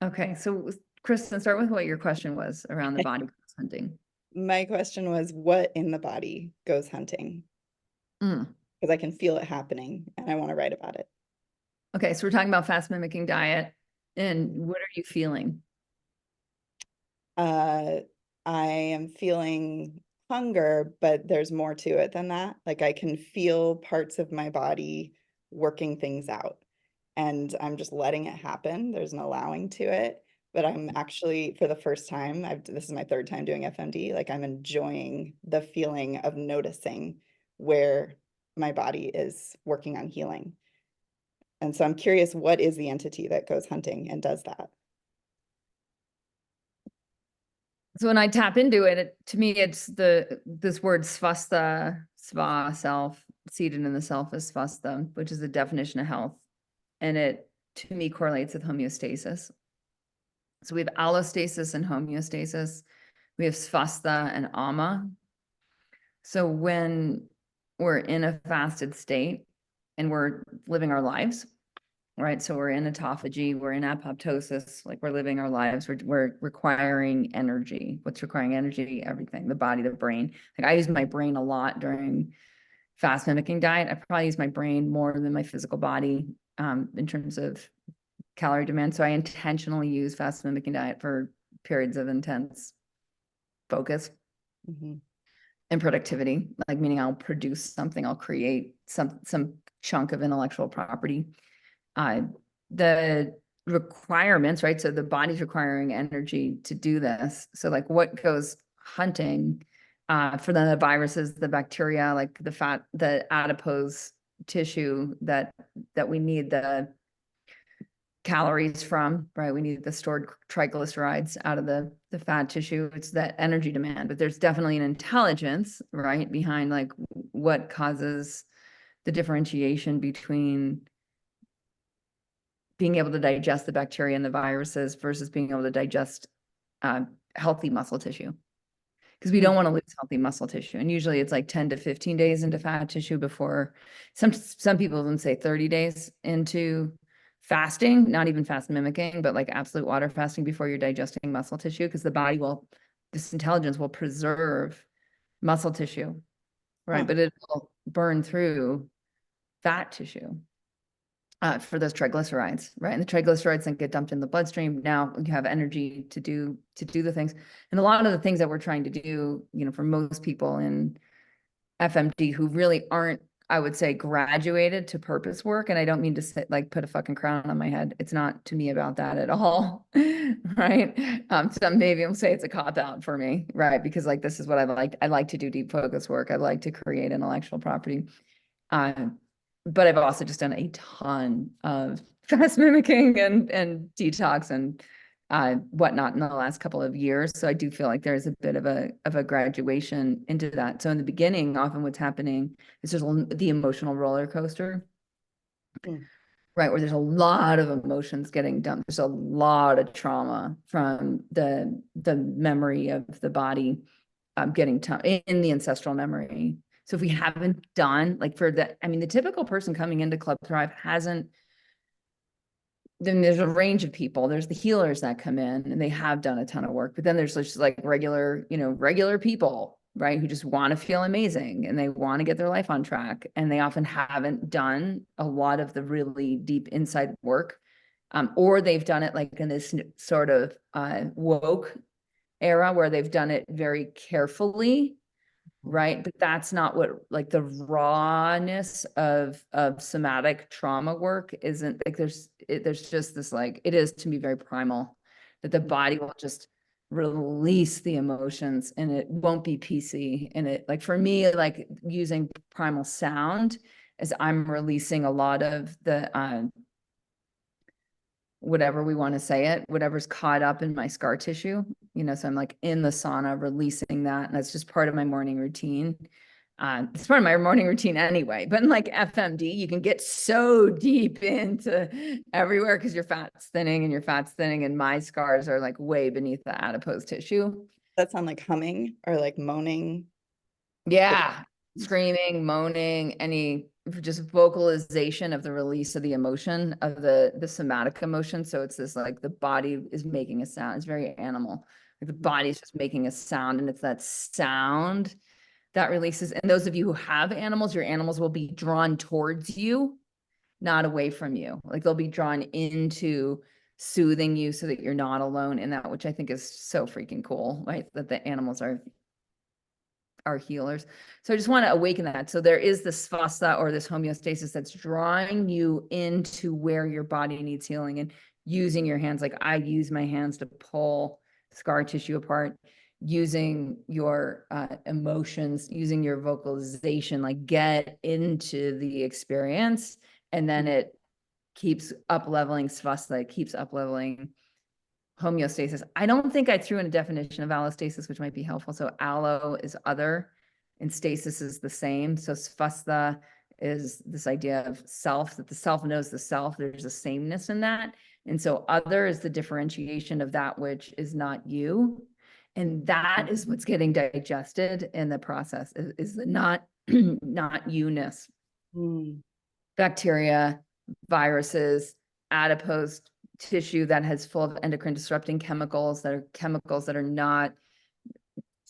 Okay, so Kristen, start with what your question was around the body hunting. My question was, what in the body goes hunting? Mm. Because I can feel it happening and I want to write about it. Okay, so we're talking about fast mimicking diet, and what are you feeling? Uh, I am feeling hunger, but there's more to it than that. Like I can feel parts of my body working things out, and I'm just letting it happen. There's an allowing to it, but I'm actually, for the first time, this is my third time doing FMD, like I'm enjoying the feeling of noticing where my body is working on healing. And so I'm curious, what is the entity that goes hunting and does that? So when I tap into it, to me, it's this word svastha, sva, self, seated in the self is svastha, which is the definition of health. And it, to me, correlates with homeostasis. So we have allostasis and homeostasis. We have svastha and ama. So when we're in a fasted state and we're living our lives, right? So we're in autophagy, we're in apoptosis, like we're living our lives, we're requiring energy. What's requiring energy? Everything, the body, the brain. Like I use my brain a lot during fast mimicking diet. I probably use my brain more than my physical body in terms of calorie demand. So I intentionally use fast mimicking diet for periods of intense focus Mm-hmm. and productivity, like meaning I'll produce something, I'll create some chunk of intellectual property. The requirements, right? So the body's requiring energy to do this. So like what goes hunting for the viruses, the bacteria, like the fat, the adipose tissue that we need the calories from, right? We need the stored triglycerides out of the fat tissue. It's that energy demand, but there's definitely an intelligence, right, behind like what causes the differentiation between being able to digest the bacteria and the viruses versus being able to digest healthy muscle tissue. Because we don't want to lose healthy muscle tissue. And usually it's like 10 to 15 days into fat tissue before some people even say 30 days into fasting, not even fast mimicking, but like absolute water fasting before you're digesting muscle tissue, because the body will, this intelligence will preserve muscle tissue, right? Huh. But it will burn through fat tissue for those triglycerides, right? And the triglycerides then get dumped in the bloodstream. Now you have energy to do the things. And a lot of the things that we're trying to do, you know, for most people in FMD who really aren't, I would say, graduated to purpose work. And I don't mean to say, like put a fucking crown on my head. It's not to me about that at all. Right. So maybe I'll say it's a cop out for me, right? Because like this is what I like. I like to do deep focus work. I like to create intellectual property. But I've also just done a ton of fast mimicking and detox and whatnot in the last couple of years. So I do feel like there's a bit of a graduation into that. So in the beginning, often what's happening is there's the emotional roller coaster, Mm. right? Where there's a lot of emotions getting dumped. There's a lot of trauma from the memory of the body getting in the ancestral memory. So if we haven't done like for the, I mean, the typical person coming into Club Thrive hasn't, then there's a range of people. There's the healers that come in and they have done a ton of work, but then there's just like regular, you know, regular people, right? Who just want to feel amazing and they want to get their life on track. And they often haven't done a lot of the really deep inside work. Or they've done it like in this sort of woke era where they've done it very carefully, right? But that's not what like the rawness of somatic trauma work isn't like there's just this like it is to me very primal that the body will just release the emotions and it won't be PC. And it like for me, like using primal sound as I'm releasing a lot of the whatever we want to say it, whatever's caught up in my scar tissue, you know, so I'm like in the sauna releasing that. And that's just part of my morning routine. It's part of my morning routine anyway, but in like FMD, you can get so deep into everywhere because your fat's thinning and my scars are like way beneath the adipose tissue. That sound like humming or like moaning? Yeah. Screaming, moaning, any just vocalization of the release of the emotion, of the somatic emotion. So it's this like the body is making a sound. It's very animal. Like the body is just making a sound, and it's that sound that releases. And those of you who have animals, your animals will be drawn towards you, not away from you. Like they'll be drawn into soothing you so that you're not alone in that, which I think is so freaking cool, right? That the animals are healers. So I just want to awaken that. So there is this svastha, or this homeostasis, that's drawing you into where your body needs healing, and using your hands. Like I use my hands to pull scar tissue apart, using your emotions, using your vocalization, like get into the experience. And then it keeps up leveling svastha, it keeps up leveling homeostasis. I don't think I threw in a definition of allostasis, which might be helpful. So allo is other, and stasis is the same. So svastha is this idea of self, that the self knows the self. There's a sameness in that. And so other is the differentiation of that which is not you. And that is what's getting digested in the process, is the not you-ness. Bacteria, viruses, adipose tissue that has full of endocrine disrupting chemicals that are not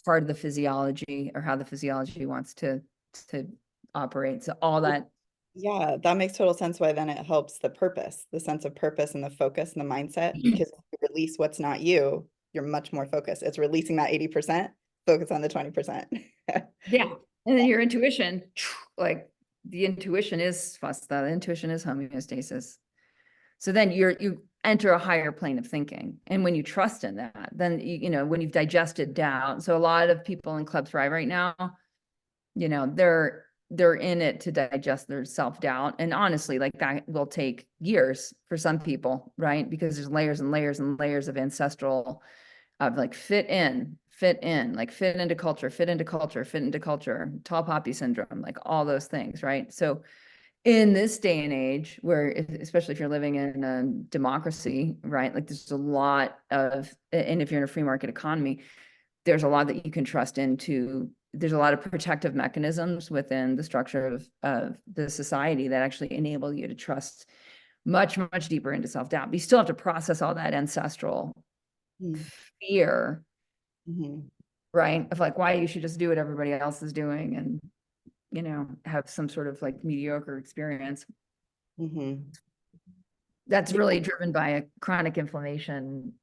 part of the physiology, or how the physiology wants to operate. So all that. Yeah, that makes total sense why then it helps the purpose, the sense of purpose and the focus and the mindset, because if you release what's not you, you're much more focused. It's releasing that 80%, focus on the 20%. Yeah. And then your intuition, like the intuition is svastha, the intuition is homeostasis. So then you enter a higher plane of thinking. And when you trust in that, then, when you've digested doubt. So a lot of people in Club Thrive right now, they're in it to digest their self-doubt. And honestly, like that will take years for some people, right? Because there's layers and layers and layers of ancestral, of like fit like fit into culture, fit into culture, fit into culture, tall poppy syndrome, like all those things, right? So in this day and age, where especially if you're living in a democracy, right? Like there's a lot of, and if you're in a free market economy, there's a lot that you can trust into. There's a lot of protective mechanisms within the structure of the society that actually enable you to trust much, much deeper into self-doubt. But you still have to process all that ancestral fear, right? Of like why you should just do what everybody else is doing, and have some sort of like mediocre experience. That's really driven by a chronic inflammation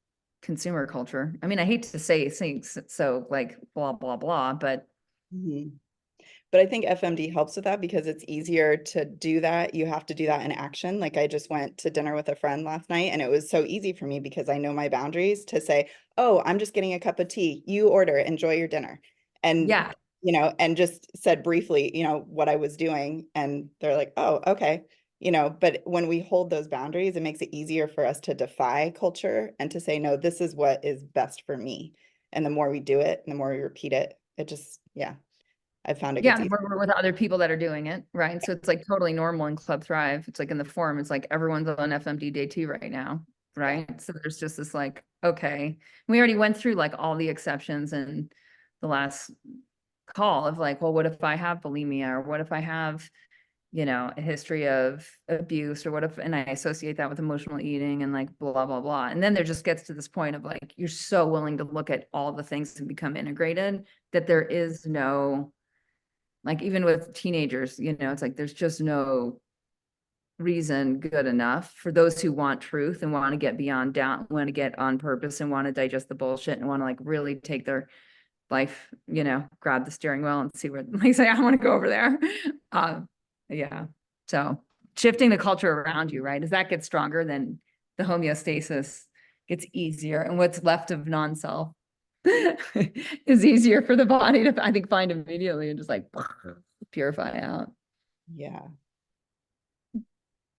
consumer culture. I mean, I hate to say things so like blah, blah, blah, but But I think FMD helps with that because it's easier to do that. You have to do that in action. Like I just went to dinner with a friend last night, and it was so easy for me because I know my boundaries to say, oh, I'm just getting a cup of tea. You order, enjoy your dinner. And, yeah, and just said briefly, what I was doing. And they're like, oh, okay. But when we hold those boundaries, it makes it easier for us to defy culture and to say, no, this is what is best for me. And the more we do it, and the more we repeat it, it just, yeah. I found it gets easier. we're with other people that are doing it, right? So it's like totally normal in Club Thrive. It's like in the forum, it's like everyone's on FMD day 2 right now, right? So there's just this like, okay, we already went through like all the exceptions in the last call of like, well, what if I have bulimia, or what if I have, a history of abuse, or what if, and I associate that with emotional eating and like blah, blah, blah. And then there just gets to this point of like, you're so willing to look at all the things and become integrated that there is no, like even with teenagers, it's like, there's just no reason good enough for those who want truth and want to get beyond doubt, want to get on purpose, and want to digest the bullshit, and want to like really take their life, grab the steering wheel and see where, like say, I want to go over there. Yeah. So shifting the culture around you, right? As that gets stronger, then the homeostasis gets easier, and what's left of non-self is easier for the body to, I think, find immediately and just like purify out. Yeah.